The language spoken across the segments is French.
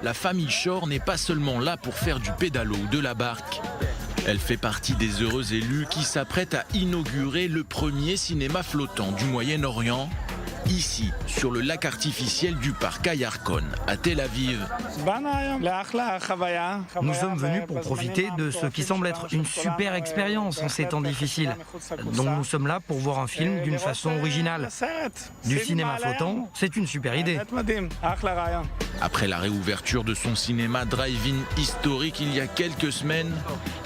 la famille Shore n'est pas seulement là pour faire du pédalo ou de la barque. Elle fait partie des heureux élus qui s'apprêtent à inaugurer le premier cinéma flottant du Moyen-Orient, ici, sur le lac artificiel du parc Ayarkon, à Tel Aviv. Nous sommes venus pour profiter de ce qui semble être une super expérience en ces temps difficiles. Donc nous sommes là pour voir un film d'une façon originale. Du cinéma flottant, c'est une super idée. Après la réouverture de son cinéma drive-in historique il y a quelques semaines,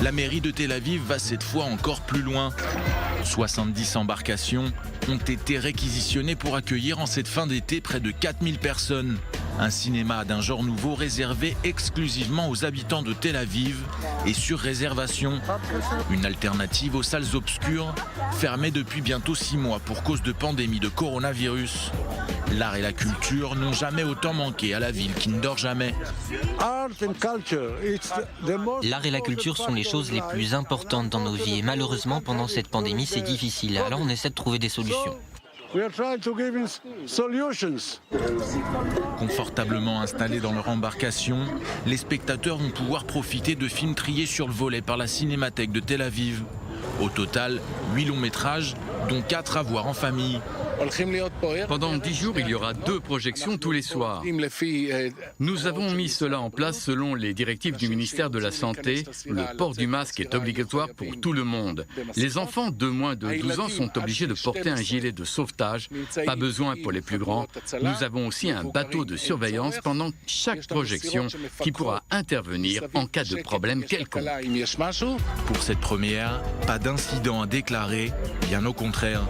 la mairie de Tel Aviv va cette fois encore plus loin. 70 embarcations ont été réquisitionnées pour accueillir en cette fin d'été près de 4000 personnes. Un cinéma d'un genre nouveau réservé exclusivement aux habitants de Tel Aviv et sur réservation. Une alternative aux salles obscures, fermées depuis bientôt 6 mois pour cause de pandémie de coronavirus. L'art et la culture n'ont jamais autant manqué à la ville qui ne dort jamais. L'art et la culture sont les choses les plus importantes dans nos vies et malheureusement pendant cette pandémie c'est difficile, alors on essaie de trouver des solutions. Confortablement installés dans leur embarcation, les spectateurs vont pouvoir profiter de films triés sur le volet par la Cinémathèque de Tel Aviv. Au total, 8 longs métrages, dont 4 à voir en famille. Pendant 10 jours, il y aura 2 projections tous les soirs. Nous avons mis cela en place selon les directives du ministère de la Santé. Le port du masque est obligatoire pour tout le monde. Les enfants de moins de 12 ans sont obligés de porter un gilet de sauvetage. Pas besoin pour les plus grands. Nous avons aussi un bateau de surveillance pendant chaque projection qui pourra intervenir en cas de problème quelconque. Pour cette première, pas d'incident à déclarer, bien au contraire.